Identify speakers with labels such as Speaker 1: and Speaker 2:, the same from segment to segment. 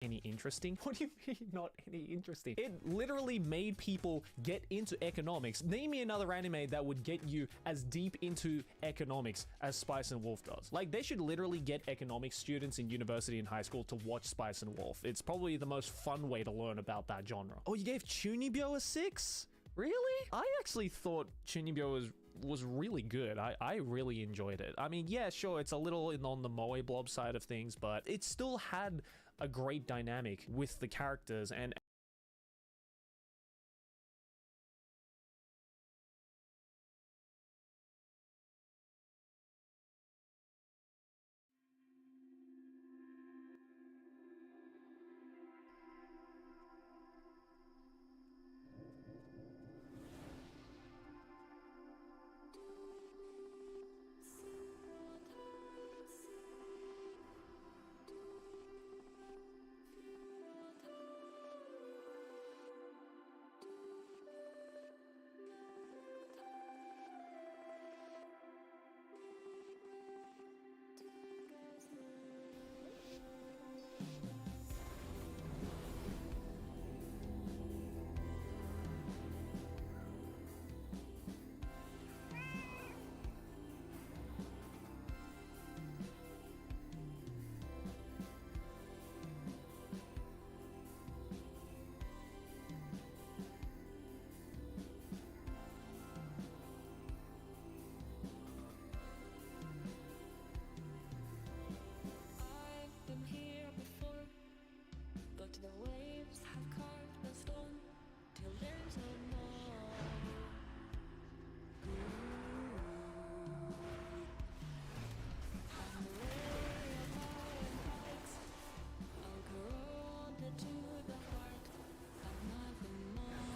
Speaker 1: any interesting? What do you mean not any interesting? It literally made people get into economics. Name me another anime that would get you as deep into economics as Spice and Wolf does. Like, they should literally get economics students in university and high school to watch Spice and Wolf. It's probably the most fun way to learn about that genre. Oh, you gave Chunibyo a 6? Really? I actually thought Chunibyo was really good. I really enjoyed it. I mean, yeah, sure, it's a little on the moe blob side of things, but it still had a great dynamic with the characters and
Speaker 2: The waves have carved the stone till there's no more. On the way of iron pikes, I'll corroded to the heart of nothing more.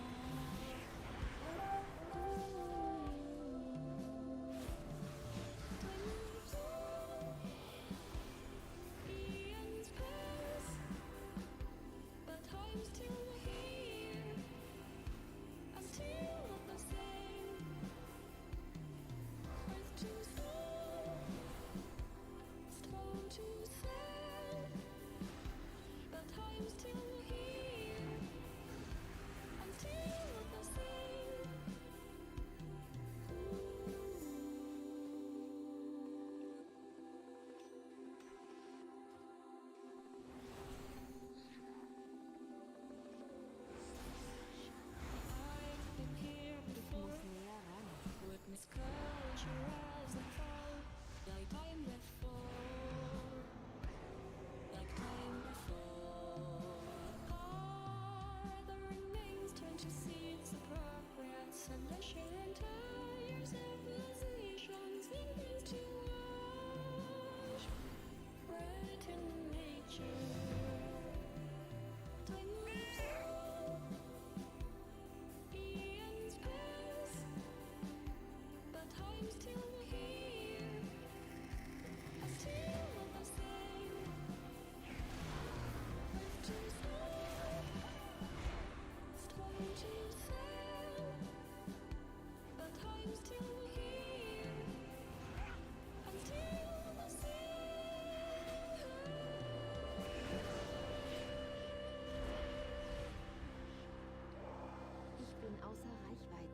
Speaker 2: Time's on, Ian's pass. But I'm still here. I'm still not the same. Earth to stone, stone to sand. But I'm still here. I'm still not the same. I've been here before. Witness culture rise and fall, like time before, like time before. Are the remains turned to seeds appropriate selection entire civilizations begins to wash right in nature. Time moves on, eons pass, but I'm still here. I'm still not the same. Earth to stone, stone to sand, but I'm still here. I'm still the same.
Speaker 3: Ich bin außer Reichweite.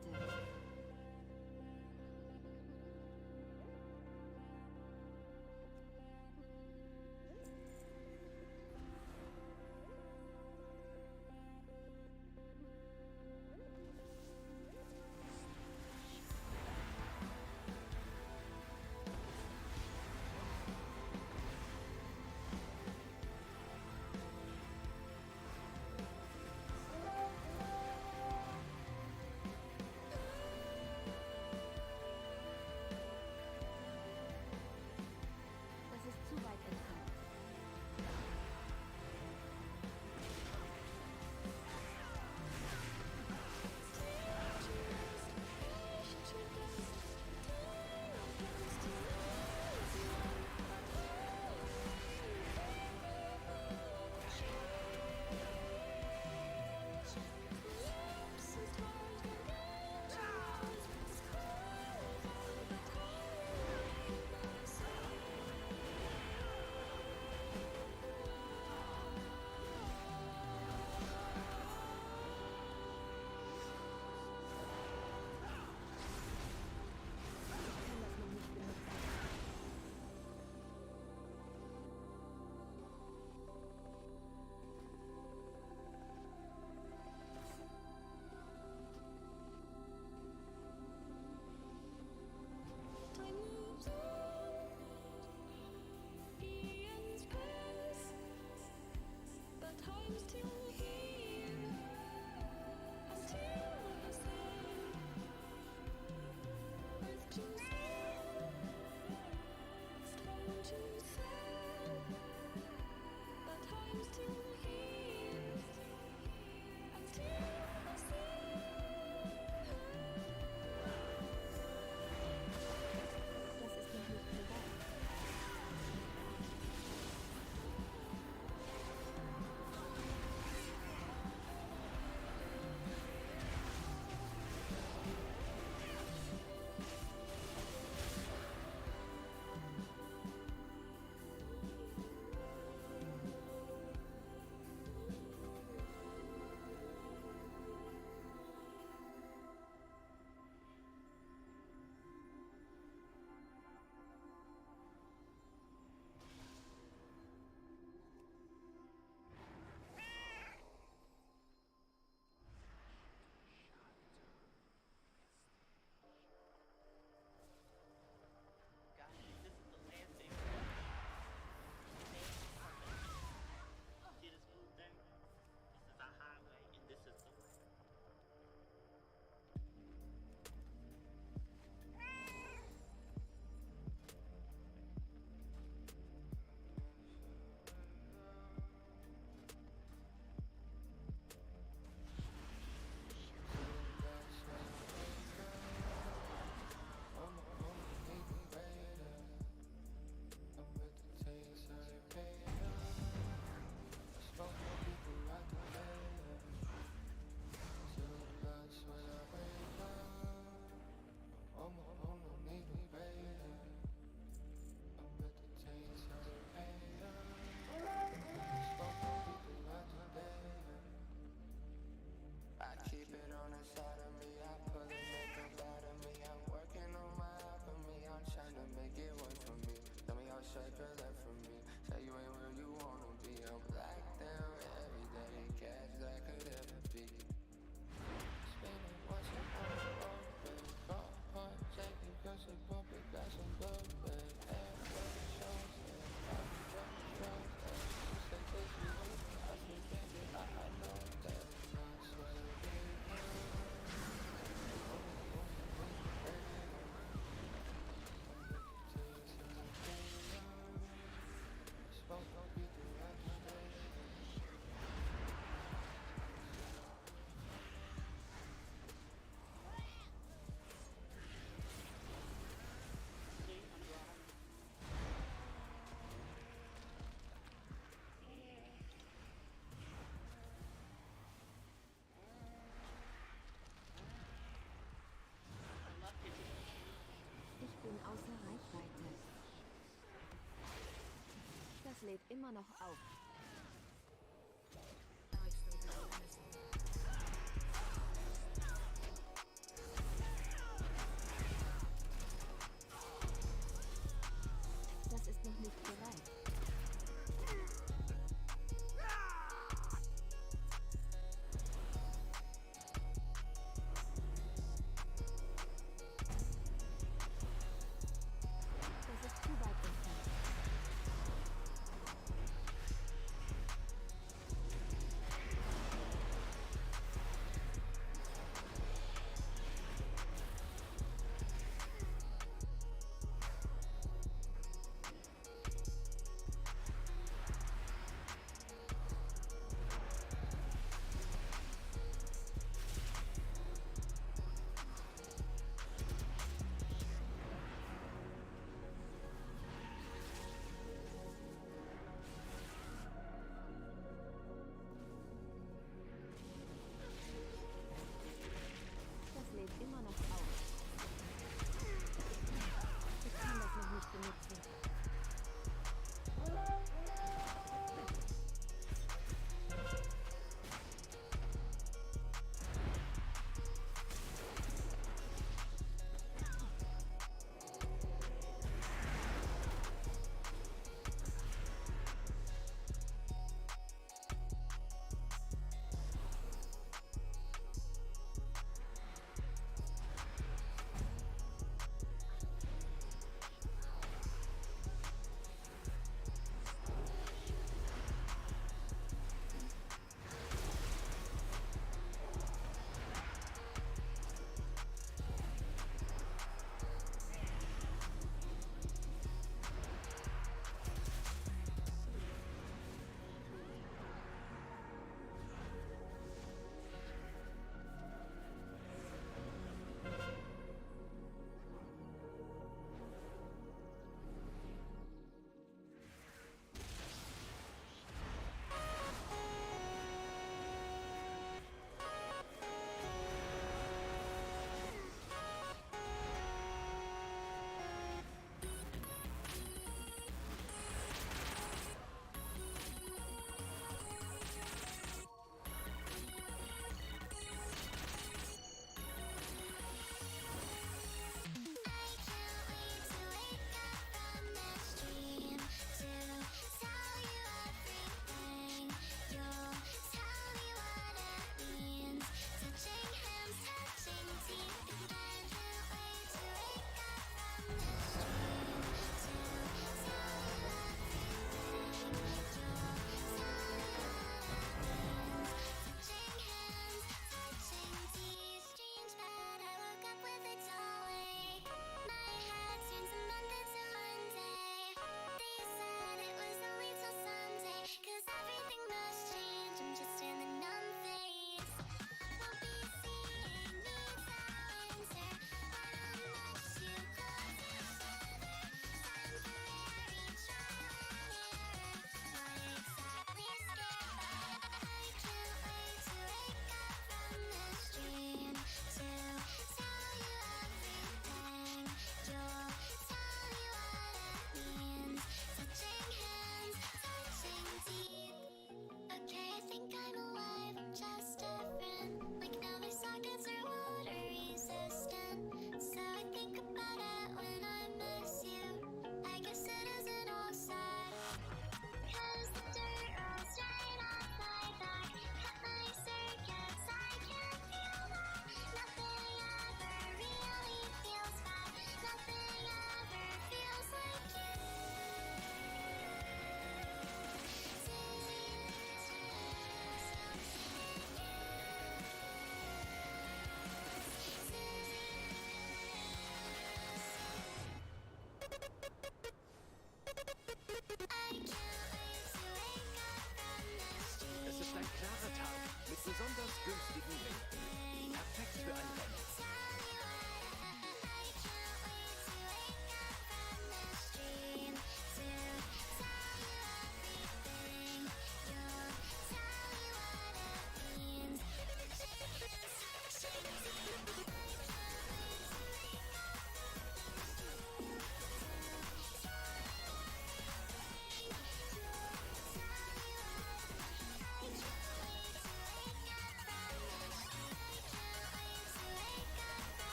Speaker 3: immer noch auf. Das ist noch nicht bereit. Das ist zu weit entfernt.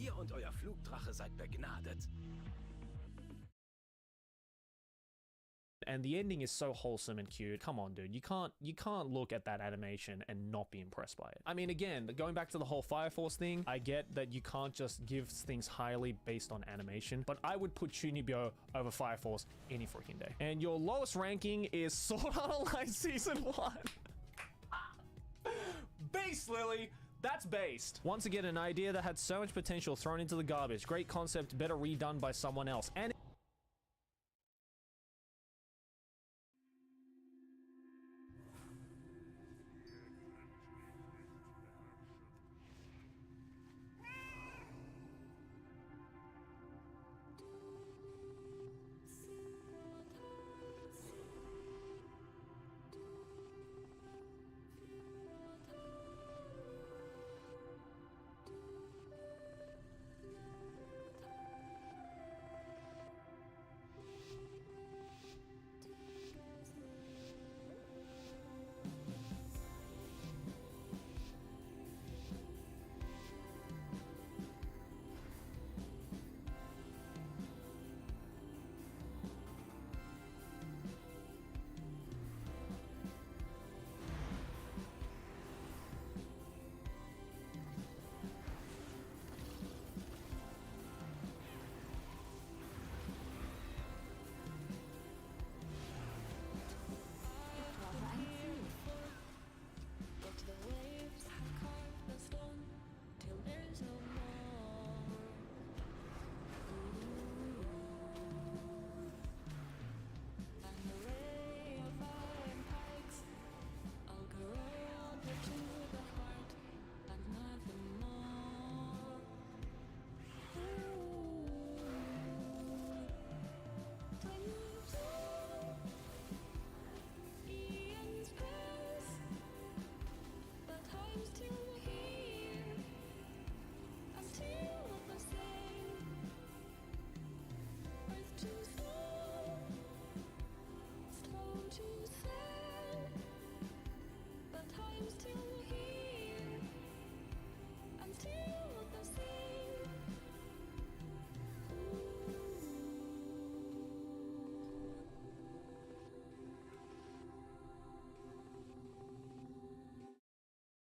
Speaker 4: Ihr und euer Flugdrache seid begnadet.
Speaker 1: And the ending is so wholesome and cute. Come on, dude. You can't look at that animation and not be impressed by it. I mean, again, going back to the whole Fire Force thing, I get that you can't just give things highly based on animation, but I would put Chunibyo over Fire Force any freaking day. And your lowest ranking is Sword Art Online Season 1. Based, Lily. That's based. Once again, an idea that had so much potential thrown into the garbage. Great concept, better redone by someone else. And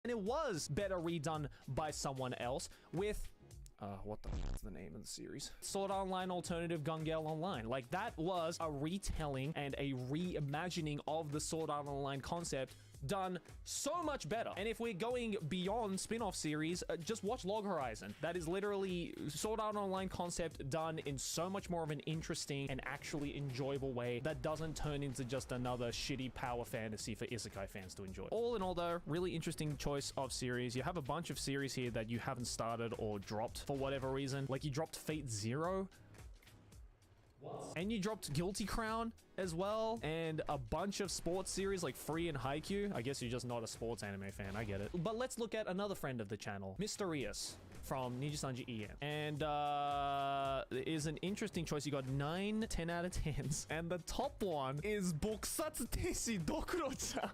Speaker 1: it was better redone by someone else with what the f is the name of the series? Sword Art Online Alternative Gungale Online. Like, that was a retelling and a reimagining of the Sword Art Online concept done so much better. And if we're going beyond spin-off series, just watch Log Horizon. That is literally Sword Art Online concept done in so much more of an interesting and actually enjoyable way that doesn't turn into just another shitty power fantasy for isekai fans to enjoy. All in all, though, really interesting choice of series. You have a bunch of series here that you haven't started or dropped for whatever reason. Like, you dropped Fate Zero. What? And you dropped Guilty Crown as well, and a bunch of sports series like Free and Haikyuu. I guess you're just not a sports anime fan, I get it. But let's look at another friend of the channel, Mysterious from Ninja Sanji EM. And is an interesting choice. You got 9 10 out of 10s, and the top one is Bokusatsu Tenshi Dokuro-chan.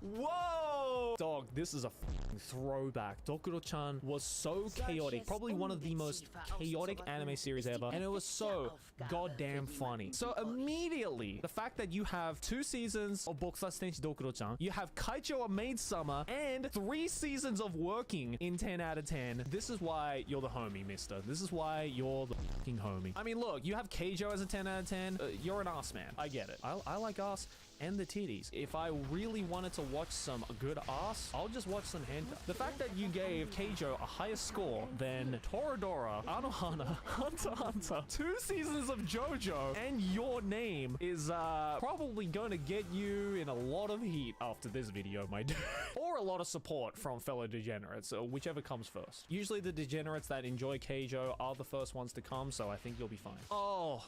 Speaker 1: Whoa! Dog, this is a throwback. Dokuro-chan was so chaotic. Probably one of the most chaotic anime series ever. And it was so goddamn funny. So immediately, the fact that you have 2 seasons of Bokusatsu Tenshi Dokuro-chan, you have Kaicho a Maid Summer, and 3 seasons of working in 10 out of 10. This is why you're the homie, mister. This is why you're the fucking homie. I mean, look, you have Keijo as a 10 out of 10. You're an ass man. I get it. I like ass and the titties. If I really wanted to watch some good ass, I'll just watch some hentai. The fact that you gave Keijo a higher score than Toradora, Anohana, Hunter x Hunter, 2 seasons of JoJo, and Your Name is probably going to get you in a lot of heat after this video, my dude. Or a lot of support from fellow degenerates, whichever comes first. Usually the degenerates that enjoy Keijo are the first ones to come, so I think you'll be fine. Oh,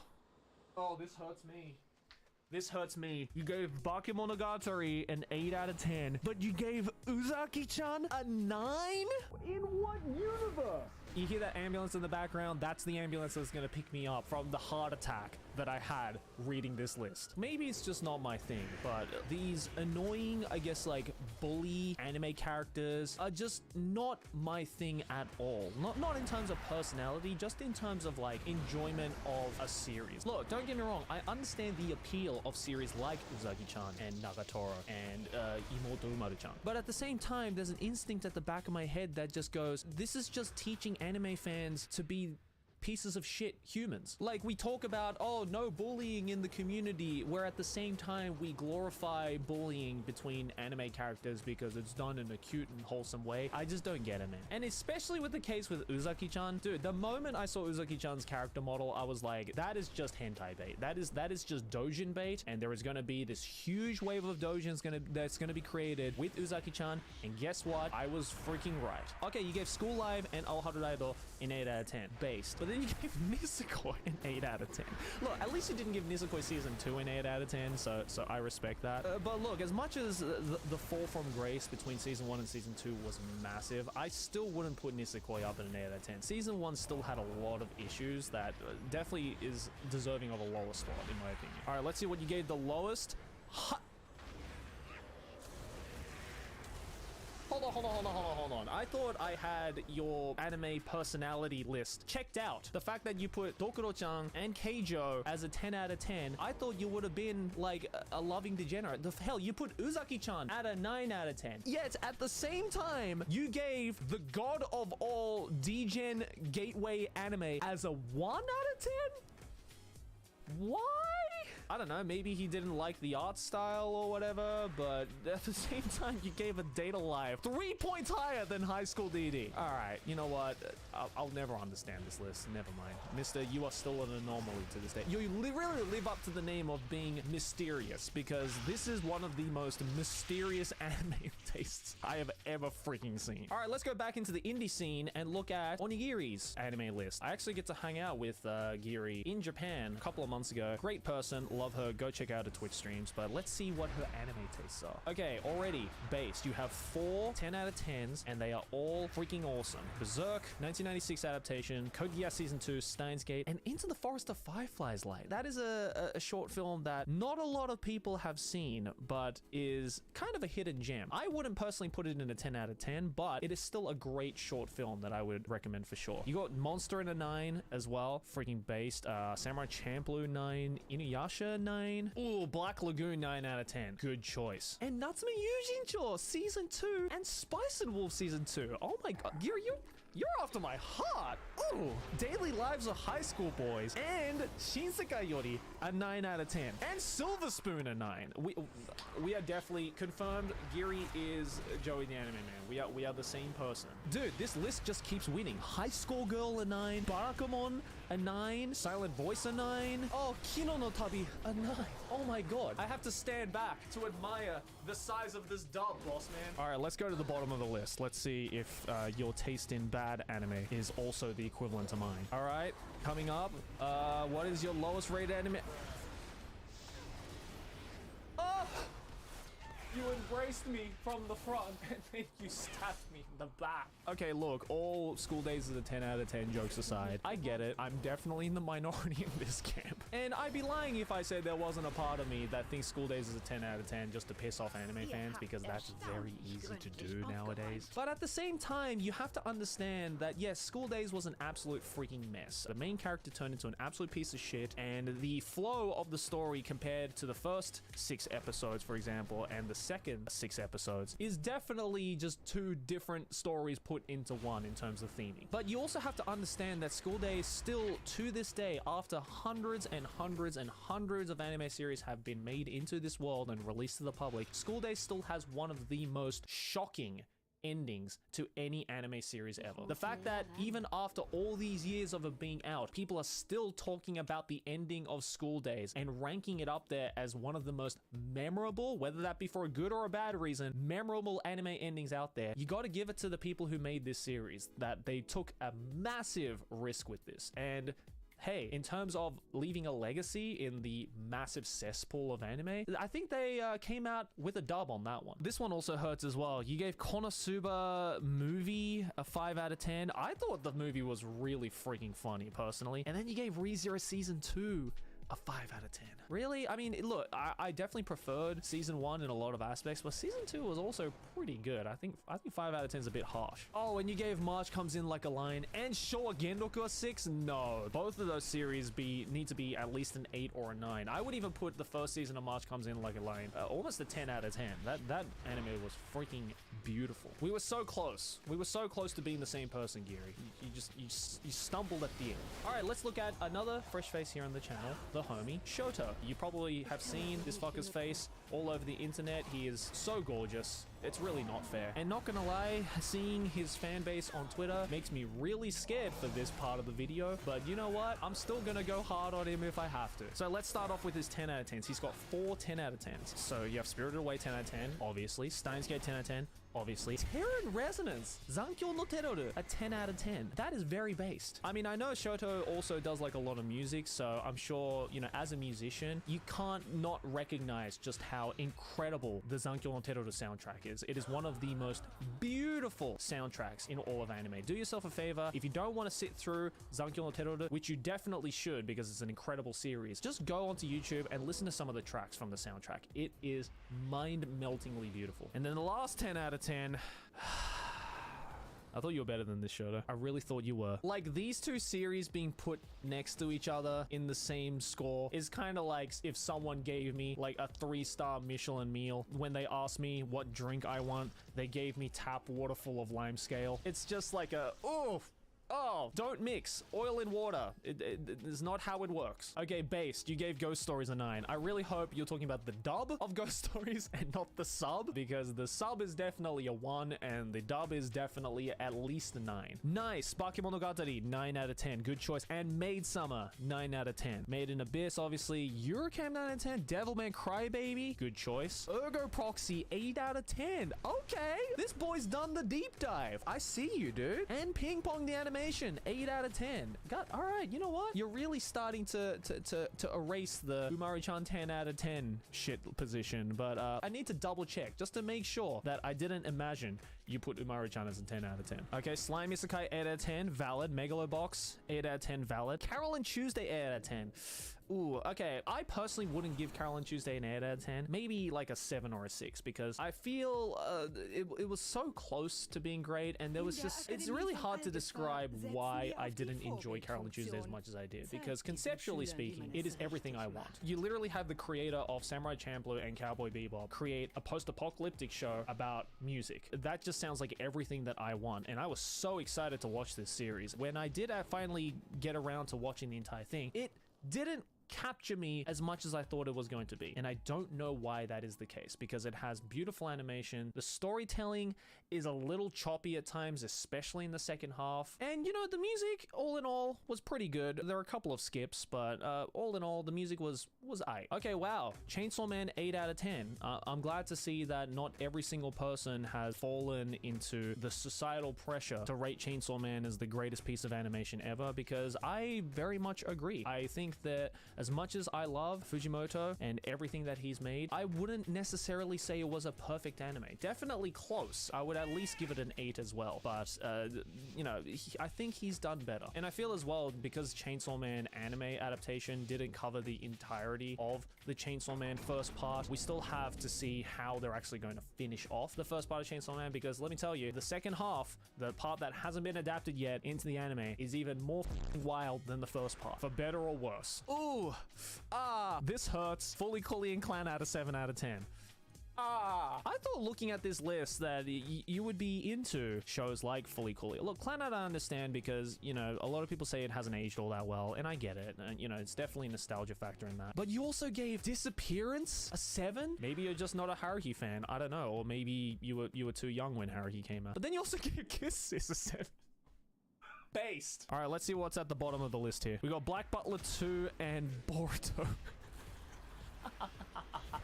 Speaker 1: this hurts me. This hurts me. You gave Bakemonogatari an 8 out of 10, but you gave Uzaki-chan a 9? In what universe? You hear that ambulance in the background? That's the ambulance that's gonna pick me up from the heart attack that I had reading this list. Maybe it's just not my thing, but these annoying, I guess, like bully anime characters are just not my thing at all. Not in terms of personality, just in terms of like enjoyment of a series. Look, don't get me wrong, I understand the appeal of series like Uzaki-chan and Nagatoro and Imoto Umaru-chan. But at the same time, there's an instinct at the back of my head that just goes, this is just teaching anime fans to be pieces of shit humans. Like, we talk about, oh, no bullying in the community, where at the same time we glorify bullying between anime characters because it's done in a cute and wholesome way. I just don't get it, man. And especially with the case with Uzaki-chan, dude, the moment I saw Uzaki-chan's character model, I was like, that is just hentai bait. That is just doujin bait, and there is going to be this huge wave of doujins that's going to be created with Uzaki-chan, and guess what? I was freaking right. Okay, you gave School Live and Aoharu Raido an 8 out of 10 based, but then you gave Nisekoi an 8 out of 10. Look, at least you didn't give Nisekoi season 2 an 8 out of 10, so I respect that. But look, as much as the fall from grace between season 1 and season 2 was massive, I still wouldn't put Nisekoi up at an 8 out of 10. Season 1 still had a lot of issues that definitely is deserving of a lower spot, in my opinion. All right, let's see what you gave the lowest. Hold on. I thought I had your anime personality list checked out. The fact that you put Dokuro-chan and Keijo as a 10 out of 10, I thought you would have been like a loving degenerate. The hell, you put Uzaki-chan at a 9 out of 10. Yet, at the same time, you gave the god of all degen gateway anime as a 1 out of 10? Why? I don't know, maybe he didn't like the art style or whatever, but at the same time, you gave a Data Live 3 points higher than High School DD. All right, you know what? I'll never understand this list. Never mind. Mister, you are still an anomaly to this day. You really live up to the name of being mysterious, because this is one of the most mysterious anime tastes I have ever freaking seen. All right, let's go back into the indie scene and look at Onigiri's anime list. I actually get to hang out with Giri in Japan a couple of months ago. Great person. Love her. Go check out her Twitch streams, but let's see what her anime tastes are. Okay, already based. You have 4 10 out of 10s, and they are all freaking awesome. Berserk, 1996 adaptation, Code Geass Season 2, Steins Gate, and Into the Forest of Fireflies Light. That is a short film that not a lot of people have seen, but is kind of a hidden gem. I wouldn't personally put it in a 10 out of 10, but it is still a great short film that I would recommend for sure. You got Monster in a 9 as well, freaking based. Samurai Champloo 9, Inuyasha 9. Ooh, Black Lagoon 9 out of 10. Good choice. And Natsume Yujincho Season 2 and Spice and Wolf Season 2. Oh my god, you're after my heart. Ooh, Daily Lives of High School Boys and Shinsekai Yori a 9 out of 10. And Silver Spoon a 9. We are definitely confirmed. Giri is Joey the Anime Man. We are the same person. Dude, this list just keeps winning. High School Girl a 9. Barakamon a 9. Silent Voice a 9. Oh, Kino no Tabi a 9. Oh my god. I have to stand back to admire the size of this dub, boss man. All right, let's go to the bottom of the list. Let's see if your taste in bad anime is also the equivalent to mine. All right, coming up. What is your lowest rated anime? Oh! You embraced me from the front and then you stabbed me in the back. Okay, look, all School Days is a 10 out of 10, jokes aside. I get it. I'm definitely in the minority in this camp. And I'd be lying if I said there wasn't a part of me that thinks School Days is a 10 out of 10 just to piss off anime fans, because that's very easy to do nowadays. But at the same time, you have to understand that, yes, School Days was an absolute freaking mess. The main character turned into an absolute piece of shit, and the flow of the story compared to the first 6 episodes, for example, and the second 6 episodes is definitely just 2 different stories put into one in terms of theming. But you also have to understand that School Days still, to this day, after hundreds and hundreds and hundreds of anime series have been made into this world and released to the public, School Days still has one of the most shocking endings to any anime series ever. The fact that even after all these years of it being out, people are still talking about the ending of School Days and ranking it up there as one of the most memorable, whether that be for a good or a bad reason, memorable anime endings out there. You got to give it to the people who made this series, that they took a massive risk with this. And hey, in terms of leaving a legacy in the massive cesspool of anime, I think they came out with a dub on that one. This one also hurts as well. You gave Konosuba movie a 5 out of 10. I thought the movie was really freaking funny, personally. And then you gave ReZero Season 2 a 5 out of 10. Really? I mean, look, I definitely preferred season 1 in a lot of aspects, but season 2 was also pretty good. I think 5 out of 10 is a bit harsh. Oh, and you gave March Comes In Like a Lion and Showa Genroku a 6? No, both of those series need to be at least an 8 or a 9. I would even put the first season of March Comes In Like a Lion almost a 10 out of 10. That anime was freaking beautiful. We were so close. We were so close to being the same person, Geary. You stumbled at the end. All right, let's look at another fresh face here on the channel, the homie Shoto. You probably have seen this fucker's face all over the internet. He is so gorgeous. It's really not fair. And not gonna lie, seeing his fan base on Twitter makes me really scared for this part of the video. But you know what? I'm still gonna go hard on him if I have to. So let's start off with his 10 out of 10s. He's got 4 10 out of 10s. So you have Spirited Away 10 out of 10, obviously. Steins Gate 10 out of 10. Obviously. Terran Resonance, Zankyo no Teroru, a 10 out of 10. That is very based. I mean, I know Shoto also does like a lot of music, so I'm sure, you know, as a musician, you can't not recognize just how incredible the Zankyo no Teroru soundtrack is. It is one of the most beautiful soundtracks in all of anime. Do yourself a favor, if you don't want to sit through Zankyo no Teroru, which you definitely should because it's an incredible series, just go onto YouTube and listen to some of the tracks from the soundtrack. It is mind-meltingly beautiful. And then the last 10 out of 10. I thought you were better than this, Shoto. I really thought you were. Like, these two series being put next to each other in the same score is kind of like if someone gave me like a 3-star Michelin meal. When they asked me what drink I want, they gave me tap water full of lime scale. It's just like a, oof. Oh, don't mix oil and water. It is not how it works. Okay, based. You gave Ghost Stories a 9. I really hope you're talking about the dub of Ghost Stories and not the sub, because the sub is definitely a 1 and the dub is definitely at least a 9. Nice. Bakemonogatari, 9 out of 10. Good choice. And Maid Summer, 9 out of 10. Made in Abyss, obviously. Eurocam, 9 out of 10. Devilman Crybaby, good choice. Ergo Proxy, 8 out of 10. Okay. This boy's done the deep dive. I see you, dude. And Ping Pong the Anime, 8 out of 10. God, all right, you know what? You're really starting to erase the Umari-chan 10 out of 10 shit position, but I need to double check just to make sure that I didn't imagine you put Umari-chan as a 10 out of 10. Okay, Slime Isekai, 8 out of 10, valid. Megalobox, 8 out of 10, valid. Carol and Tuesday, 8 out of 10. Ooh, okay. I personally wouldn't give Carol and Tuesday an 8 out of 10. Maybe like a 7 or a 6, because I feel it was so close to being great, and there was just, it's really hard to describe why I didn't enjoy Carol and Tuesday as much as I did, because conceptually speaking, it is everything I want. You literally have the creator of Samurai Champloo and Cowboy Bebop create a post-apocalyptic show about music. That just sounds like everything that I want, and I was so excited to watch this series. When I did finally get around to watching the entire thing, it didn't capture me as much as I thought it was going to be. And I don't know why that is the case, because it has beautiful animation. The storytelling is a little choppy at times, especially in the second half. And you know, the music, all in all, was pretty good. There were a couple of skips, but all in all, the music was aight. Okay, wow. Chainsaw Man, 8 out of 10. I'm glad to see that not every single person has fallen into the societal pressure to rate Chainsaw Man as the greatest piece of animation ever, because I very much agree. I think that as much as I love Fujimoto and everything that he's made, I wouldn't necessarily say it was a perfect anime. Definitely close. I would at least give it an 8 as well. But, you know, I think he's done better. And I feel as well, because Chainsaw Man anime adaptation didn't cover the entirety of the Chainsaw Man first part, we still have to see how they're actually going to finish off the first part of Chainsaw Man, because let me tell you, the second half, the part that hasn't been adapted yet into the anime, is even more wild than the first part, for better or worse. Ooh. This hurts. Fully Cooley and Clan out of 7 out of 10. I thought looking at this list that you would be into shows like Fully Cooley. Look, Clan Out I understand, because, you know, a lot of people say it hasn't aged all that well, and I get it. And, you know, it's definitely a nostalgia factor in that. But you also gave Disappearance a 7? Maybe you're just not a Haruhi fan. I don't know. Or maybe you were too young when Haruhi came out. But then you also gave Kisses a 7. Based. All right, let's see what's at the bottom of the list here. We got Black Butler 2 and Boruto.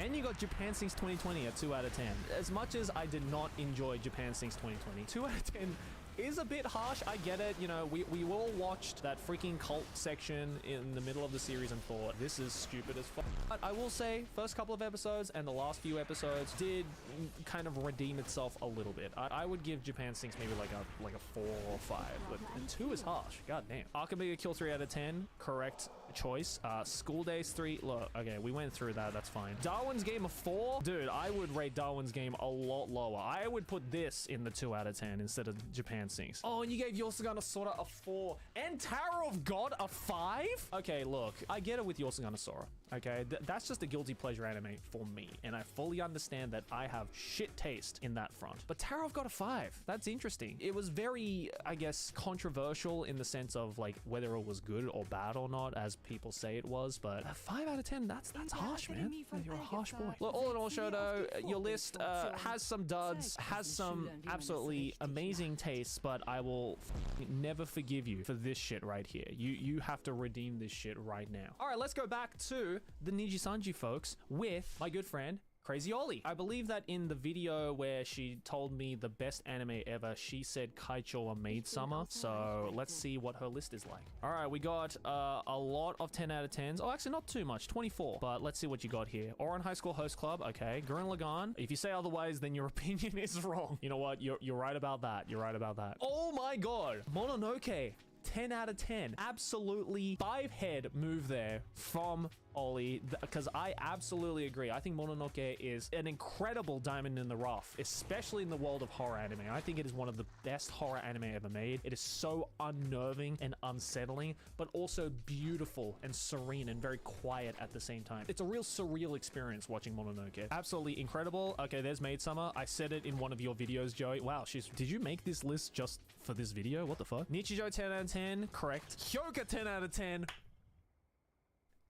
Speaker 1: And you got Japan Sinks 2020 at 2 out of 10. As much as I did not enjoy Japan Sinks 2020, 2 out of 10 is a bit harsh. I get it. You know, we all watched that freaking cult section in the middle of the series and thought, this is stupid as fuck. But I will say, first couple of episodes and the last few episodes did kind of redeem itself a little bit. I would give Japan Sinks maybe like a 4 or 5, but 2 is harsh. God damn. Arkamega Kill 3 out of 10. Correct choice. School Days 3. Look, okay, we went through that. That's fine. Darwin's Game a 4. Dude, I would rate Darwin's Game a lot lower. I would put this in the 2 out of 10 instead of Japan Sinks. Oh, and you gave Yosugana Sora a 4 and Tower of God a 5? Okay, look, I get it with Yosugana Sora. Okay, that's just a guilty pleasure anime for me, and I fully understand that I have shit taste in that front. But Tower of God a 5. That's interesting. It was very, I guess, controversial in the sense of like whether it was good or bad or not, as people say it was. But a 5 out of 10, that's harsh, man. You're a harsh boy. Look, all in all, Shoto, your list has some duds, has some absolutely amazing tastes, but I will never forgive you for this shit right here. You have to redeem this shit right now. All right, let's go back to the Nijisanji folks with my good friend Crazy Ollie. I believe that in the video where she told me the best anime ever, she said Kaicho Maid Summer. So let's see what her list is like. All right, we got a lot of 10 out of 10s. Oh, actually not too much, 24. But let's see what you got here. Oran High School Host Club. Okay. Gurren Lagann. If you say otherwise, then your opinion is wrong. You know what? You're right about that. You're right about that. Oh my God. Mononoke. 10 out of 10. Absolutely 5-head move there from Ollie, because I absolutely agree. I think Mononoke is an incredible diamond in the rough, especially in the world of horror anime. I think it is one of the best horror anime ever made. It is so unnerving and unsettling, but also beautiful and serene and very quiet at the same time. It's a real surreal experience watching Mononoke. Absolutely incredible. Okay, there's Maid Summer. I said it in one of your videos, Joey. Wow, did you make this list just for this video? What the fuck? Nichijou 10 out of 10. Correct. Hyoka 10 out of 10.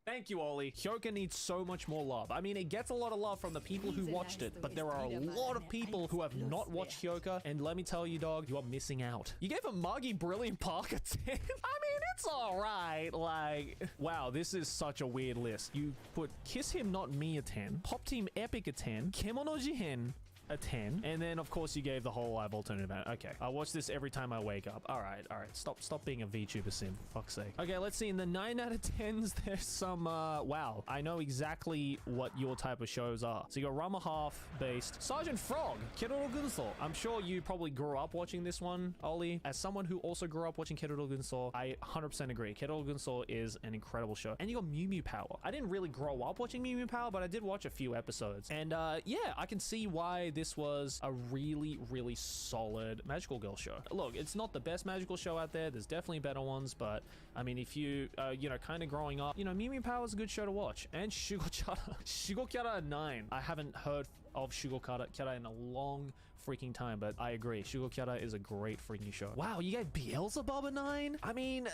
Speaker 1: Thank you, Ollie. Hyoka needs so much more love. I mean, it gets a lot of love from the people who watched it, but there are a lot of people who have not watched Hyoka, and let me tell you, dog, you are missing out. You gave a Magi Brilliant Park a 10? I mean, it's alright. Like, wow, this is such a weird list. You put Kiss Him Not Me a 10, Pop Team Epic a 10, Kemono Jihen a 10, and then of course you gave the whole live alternative. Okay, I watch this every time I wake up. All right, stop being a VTuber sim, for fuck's sake. Okay, let's see. In the 9 out of 10s, there's some wow, I know exactly what your type of shows are. So you got Rama Half based Sergeant Frog, Keroro Gunso. I'm sure you probably grew up watching this one, Ollie. As someone who also grew up watching Keroro Gunso, I 100% agree. Keroro Gunso is an incredible show. And you got Mew Mew Power. I didn't really grow up watching Mew Mew Power, but I did watch a few episodes, and yeah, I can see why this was a really, really solid magical girl show. Look, it's not the best magical show out there. There's definitely better ones, but I mean, if you, you know, kind of growing up, you know, Mew Mew Power is a good show to watch. And Shugokyara. Shugokyara 9. I haven't heard of Shugokyara in a long freaking time, but I agree. Shugokyara is a great freaking show. Wow, you gave Beelzebub a 9? I mean,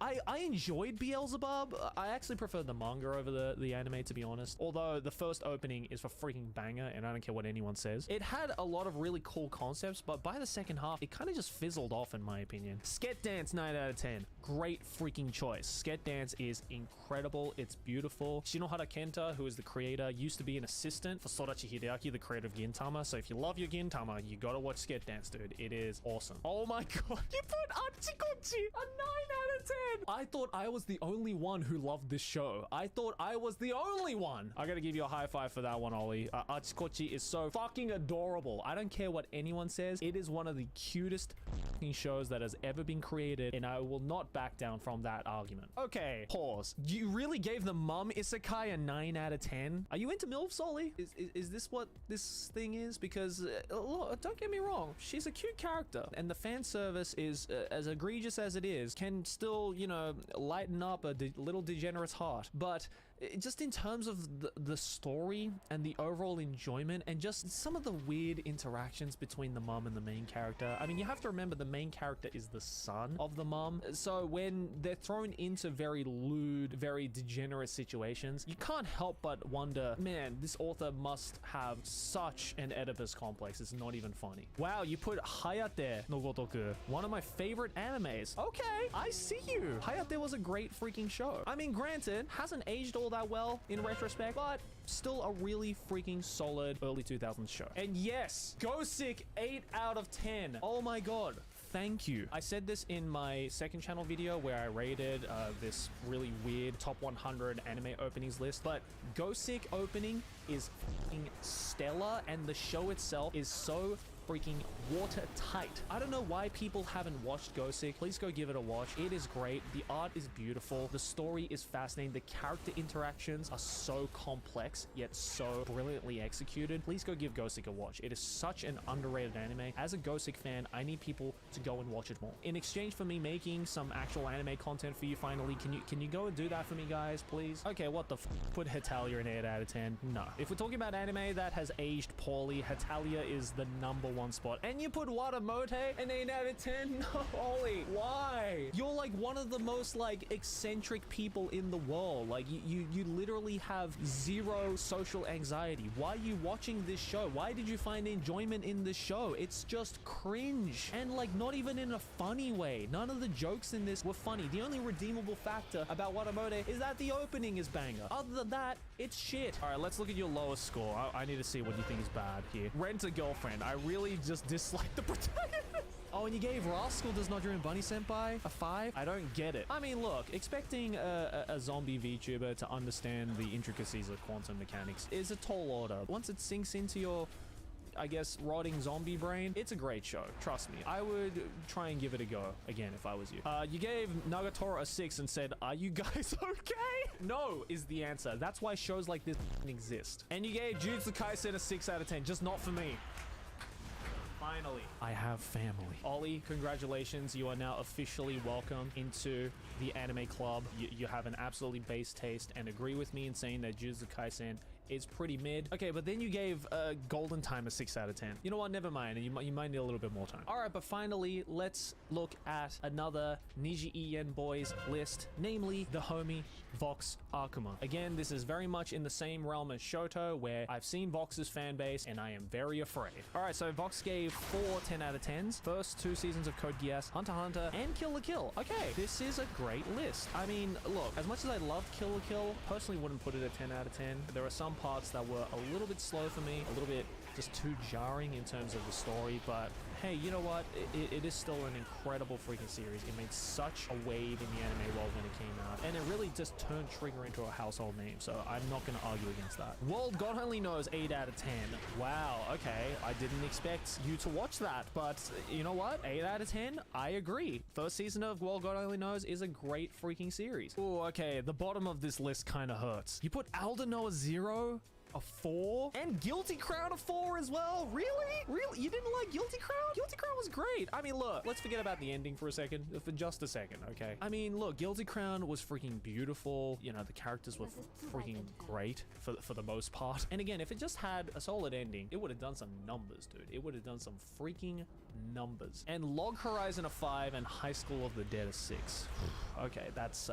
Speaker 1: I enjoyed Beelzebub. I actually preferred the manga over the anime, to be honest. Although the first opening is a freaking banger, and I don't care what anyone says. It had a lot of really cool concepts, but by the second half, it kind of just fizzled off, in my opinion. Sket Dance 9 out of 10. Great freaking choice. Sket Dance is incredible. It's beautiful. Shinohara Kenta, who is the creator, used to be an assistant for Sodachi Hideaki, the creator of Gintama. So if you love your Gintama, you gotta watch Sket Dance, dude. It is awesome. Oh my god. You put Achikochi a 9 out of 10. I thought I was the only one who loved this show. I thought I was the only one. I gotta give you a high five for that one, Ollie. Achikochi is so fucking adorable. I don't care what anyone says. It is one of the cutest fucking shows that has ever been created, and I will not back down from that argument. Okay, pause. You really gave the mum isekai a 9 out of 10? Are you into MILFs, Ollie? Is this what this thing is? Because look, don't get me wrong, she's a cute character, and the fan service is as egregious as it is, can still, you know, lighten up a little degenerate's heart. But just in terms of the story and the overall enjoyment and just some of the weird interactions between the mum and the main character. I mean, you have to remember the main character is the son of the mum. So when they're thrown into very lewd, very degenerate situations, you can't help but wonder, man, this author must have such an Oedipus complex. It's not even funny. Wow, you put Hayate no Gotoku, one of my favorite animes. Okay, I see you. Hayate was a great freaking show. I mean, granted, hasn't aged all that well in retrospect, but still a really freaking solid early 2000s show. And yes, Go Sick 8 out of 10. Oh my god. Thank you. I said this in my second channel video where I rated this really weird top 100 anime openings list, but Go Sick opening is fucking stellar, and the show itself is so freaking watertight. I don't know why people haven't watched Gosick. Please go give it a watch. It is great. The art is beautiful. The story is fascinating. The character interactions are so complex, yet so brilliantly executed. Please go give Gosick a watch. It is such an underrated anime. As a Gosick fan, I need people to go and watch it more. In exchange for me making some actual anime content for you finally, can you go and do that for me, guys, please? Okay, what the f? Put Hetalia an 8 out of 10. No. If we're talking about anime that has aged poorly, Hetalia is the #1 spot. And you put Watamote an 8 out of 10? No, Ollie, why? You're like one of the most like eccentric people in the world. Like you literally have zero social anxiety. Why are you watching this show? Why did you find enjoyment in this show? It's just cringe. And like not even in a funny way. None of the jokes in this were funny. The only redeemable factor about Watamote is that the opening is banger. Other than that, it's shit. All right, let's look at your lowest score. I need to see what you think is bad here. Rent a Girlfriend. I really just dislike the protagonist. Oh, and you gave Rascal Does Not Dream Bunny Senpai a 5? I don't get it. I mean, look, expecting a zombie VTuber to understand the intricacies of quantum mechanics is a tall order. Once it sinks into your, I guess, rotting zombie brain, it's a great show. Trust me. I would try and give it a go again if I was you. You gave Nagatoro a 6 and said, are you guys okay? No is the answer. That's why shows like this exist. And you gave Jujutsu Kaisen a 6 out of 10. Just not for me. Finally, I have family. Ollie, congratulations. You are now officially welcome into the anime club. You have an absolutely base taste and agree with me in saying that Jujutsu Kaisen is pretty mid. Okay, but then you gave Golden Time a 6 out of 10. You know what? Never mind. And you might need a little bit more time. All right, but finally, let's look at another Niji Ien boys list, namely the homie Vox Akuma. Again, this is very much in the same realm as Shoto, where I've seen Vox's fan base and I am very afraid. All right, so Vox gave 4 10 out of 10s. First 2 seasons of Code Geass, Hunter x Hunter, and Kill la Kill. Okay, this is a great list. I mean, look, as much as I loved Kill la Kill, personally wouldn't put it at 10 out of 10. There are some parts that were a little bit slow for me, a little bit just too jarring in terms of the story, but hey, you know what? It is still an incredible freaking series. It made such a wave in the anime world when it came out, and it really just turned Trigger into a household name, so I'm not going to argue against that. World God Only Knows 8 out of 10. Wow, okay. I didn't expect you to watch that, but you know what? 8 out of 10? I agree. First season of World God Only Knows is a great freaking series. Oh, okay. The bottom of this list kind of hurts. You put Alden Noah 0? A 4? And Guilty Crown a 4 as well? Really? Really? You didn't like Guilty Crown? Guilty Crown was great. I mean, look, let's forget about the ending for a second. For just a second, okay? I mean, look, Guilty Crown was freaking beautiful. You know, the characters were freaking great for the most part. And again, if it just had a solid ending, it would have done some numbers, dude. It would have done some freaking numbers. And Log Horizon a 5 and High School of the Dead a 6. Okay, that's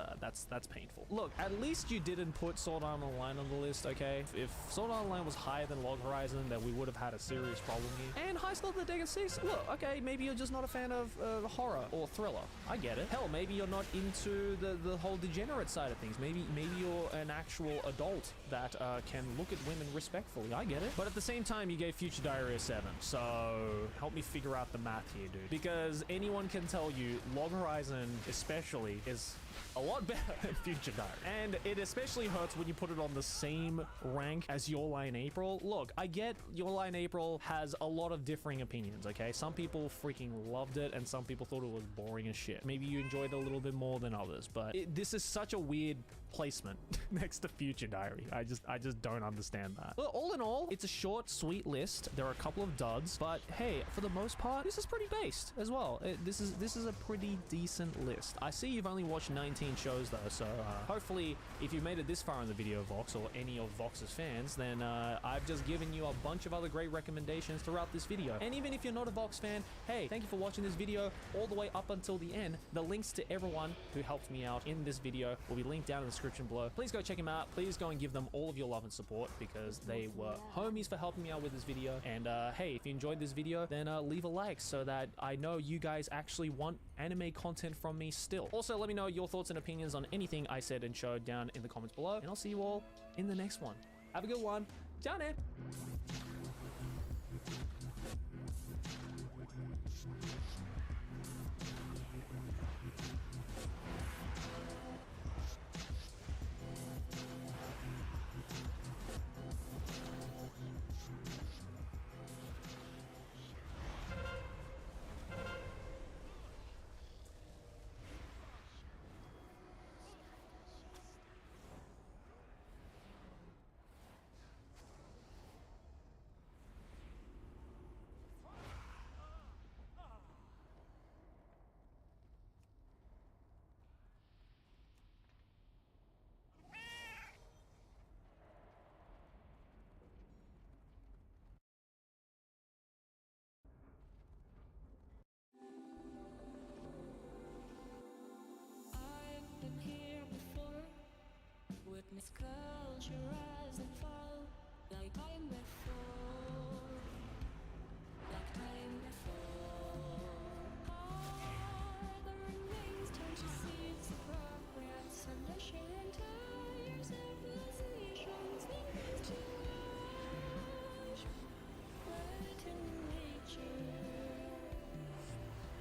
Speaker 1: painful. Look, at least you didn't put Sword Art Online on the list, okay? If Sword Art Online was higher than Log Horizon, then we would have had a serious problem here. And High School of the Dead a 6, look, okay, maybe you're just not a fan of horror or thriller. I get it. Hell, maybe you're not into the whole degenerate side of things. Maybe you're an actual adult that can look at women respectfully. I get it. But at the same time, you gave Future Diary a 7. So help me figure out the math here, dude. Because anyone can tell you Log Horizon especially is a lot better than Future Diary. And it especially hurts when you put it on the same rank as Your Lie in April. Look, I get Your Lie in April has a lot of differing opinions, okay? Some people freaking loved it and some people thought it was boring as shit. Maybe you enjoyed it a little bit more than others, but this is such a weird placement next to Future Diary. I just don't understand that. Well, all in all, it's a short, sweet list. There are a couple of duds, but hey, for the most part, this is pretty based as well. This is a pretty decent list. I see you've only watched 19 shows though, so hopefully if you've made it this far in the video, Vox, or any of Vox's fans, then I've just given you a bunch of other great recommendations throughout this video. And even if you're not a Vox fan, hey, thank you for watching this video all the way up until the end. The links to everyone who helped me out in this video will be linked down in the description below. Please go check them out. Please go and give them all of your love and support because they were homies for helping me out with this video. And hey, if you enjoyed this video, then leave a like so that I know you guys actually want anime content from me still. Also, let me know your thoughts and opinions on anything I said and showed down in the comments below. And I'll see you all in the next one. Have a good one. Ciao, ne.
Speaker 2: Sculpture rise and fall like time before, like time before. All the remains turn to seeds of progress, and the entire civilizations begins to wash right in nature.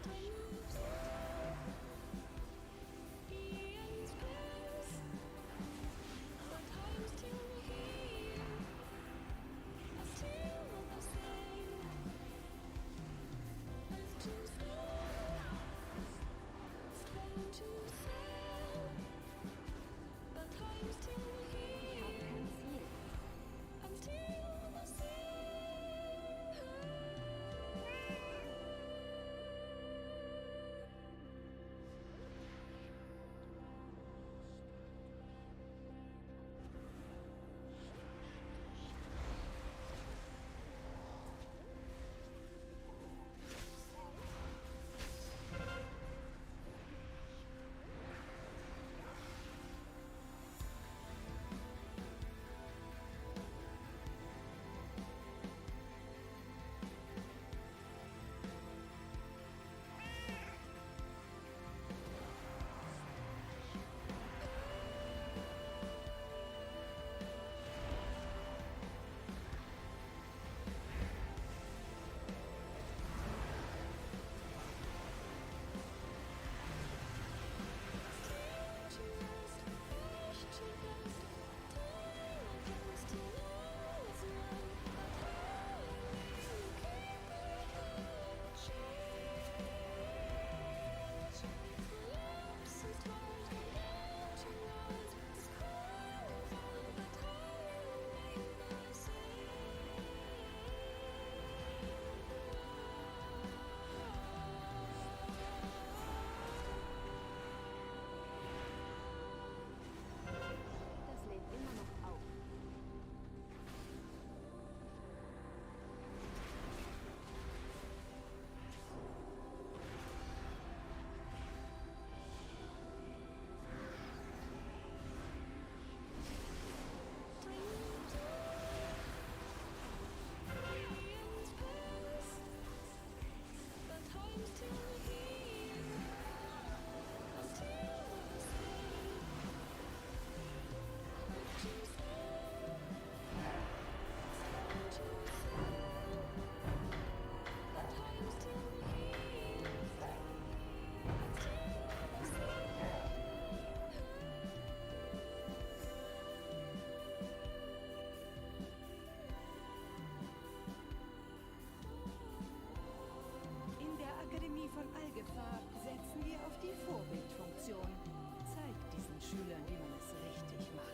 Speaker 2: Time moves on, eons pass, but I'm still here. I'm still the same. As to stone, stone to sand, but I'm still
Speaker 3: Ich habe
Speaker 2: here.
Speaker 3: kein Ziel.
Speaker 2: I'm still the same.
Speaker 3: Das lädt immer noch auf.
Speaker 5: In der Akademie von Algefahr setzen wir auf die Vorbildfunktion. Zeigt diesen Schülern, wie man es richtig macht.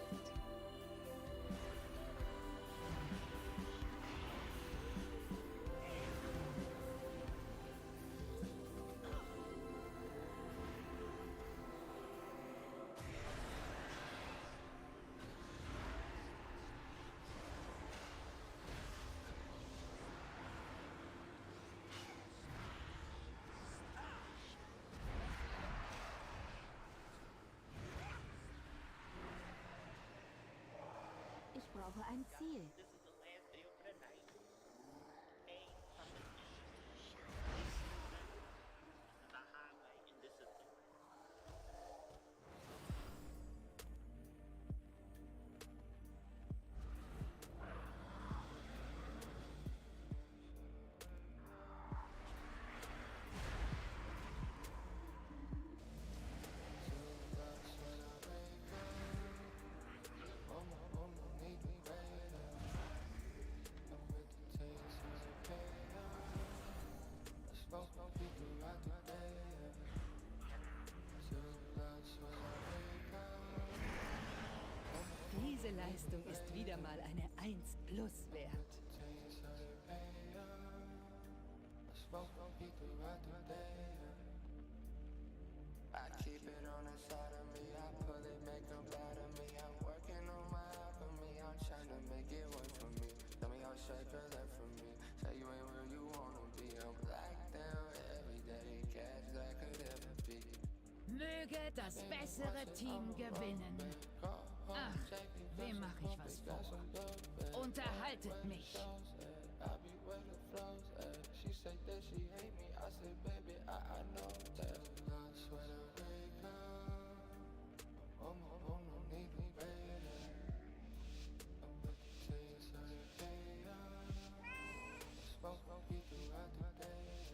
Speaker 3: Ich brauche ein Ziel.
Speaker 6: This is the last day of the night. Aim for the This is a highway in discipline.
Speaker 5: Diese Leistung ist wieder mal eine 1 plus wert.
Speaker 7: I keep it on the side of me, I pull it, make them proud of me. I'm working on my alchemy, I'm trying to make it work for me. Tell me how shape your left for me. Say you ain't where you wanna be. I'm black down every day, cash that could ever be.
Speaker 8: Möge das bessere Team gewinnen. Ach,
Speaker 5: Wem mache ich was vor? Unterhaltet mich.
Speaker 7: I be where the flows at. She said that she hate me. I said, baby, I know that. I swear to break up. Oh, no need me, baby. I'm with the tears, so you pay up. Smoke weed throughout the day.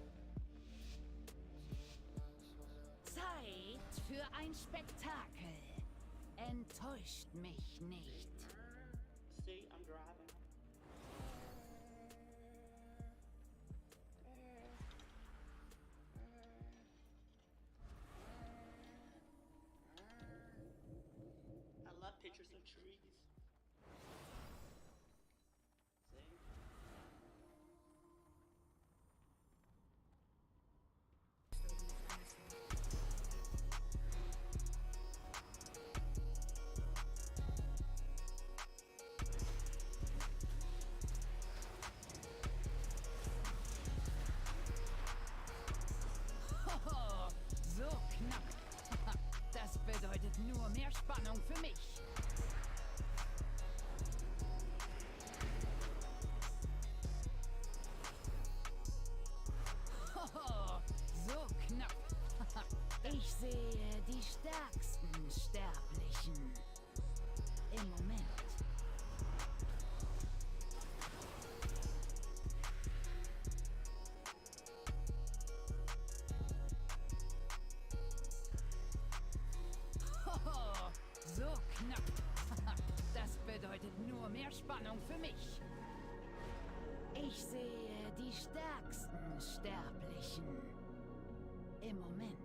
Speaker 5: Zeit für ein Spektakel. Enttäuscht mich nicht.
Speaker 6: See, I'm driving. I love pictures of trees. See?
Speaker 5: Hoho, so knapp. Das bedeutet nur mehr Spannung für mich. Hoho, so knapp. Ich sehe die stärksten Sterblichen. Im Moment. Hoho, so knapp. Das bedeutet nur mehr Spannung für mich. Ich sehe die stärksten Sterblichen. Im Moment.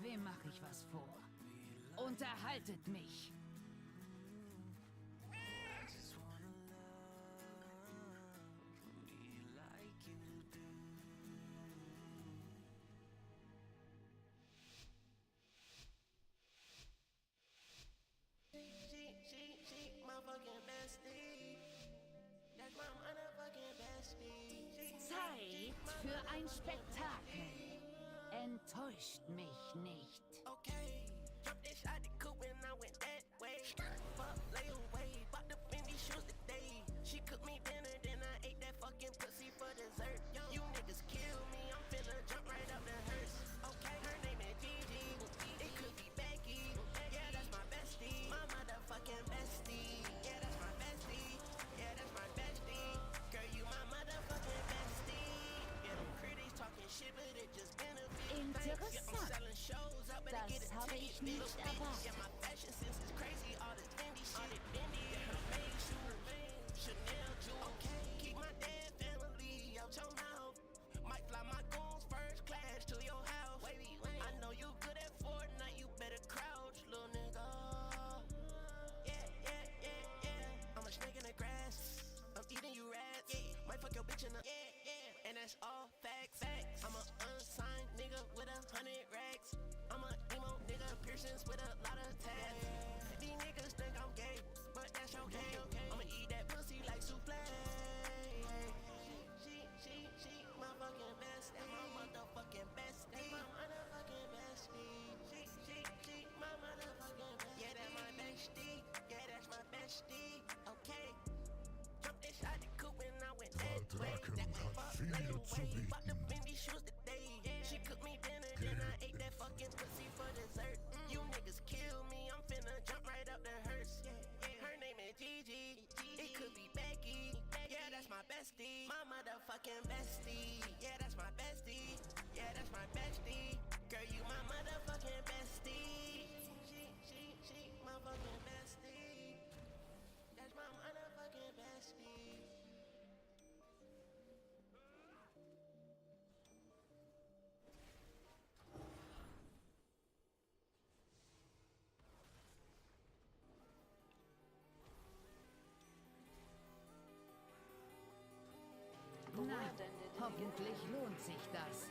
Speaker 5: Wem mache ich was vor? Unterhaltet mich! Zeit für ein Spektakel. Enttäuscht mich nicht.
Speaker 8: Okay, jumped inside the coupe and I went that way. Fuck, lay away, bought the Fendi shoes today. She cooked me dinner, then I ate that fucking pussy for dessert. You niggas kill me, I'm finna jump right up the hearse. Okay, her name is Gigi, it could be Becky. Yeah, that's my bestie, my motherfucking bestie. Yeah, that's my bestie, yeah, that's my bestie. Girl, you my motherfucking bestie. Yeah, them critics talking shit, but it just benefits.
Speaker 5: Interessant. Das habe ich nicht erwartet.
Speaker 8: Yeah, my fashion sense is crazy. All this Fendi shit. Hermes shoes, Chanel jewels. Okay, keep my dead family out your mouth. Might fly my goons first class to your house. I know you good at Fortnite. You better crouch, little nigga. Yeah. I'm a snake in the grass. I'm eating you rats. Might fuck your bitch in the and that's all facts. I'm a unsigned nigga with 100 racks. I'm a emo nigga, piercings with a lot of tabs. These niggas think I'm gay, but that's okay. I'ma eat that pussy like souffle. She my fucking best. That's my motherfucking bestie. That's my motherfucking bestie. She my motherfucking bestie. Yeah, that's my bestie. Yeah, that's my bestie. Okay. Jumped inside the coupe and I went that way. That fuck lay away. Bought the Fendi shoes today. She cooked me dinner, then I ate that fucking pussy for dessert. You niggas kill me, I'm finna jump right up the hearse. Her name is Gigi, it could be Becky. Yeah, that's my bestie, my motherfucking bestie. Yeah, that's my bestie. Yeah, that's my bestie. Girl, you my motherfucking bestie. She my fucking bestie. That's my motherfucking bestie.
Speaker 5: Na, hoffentlich lohnt sich das.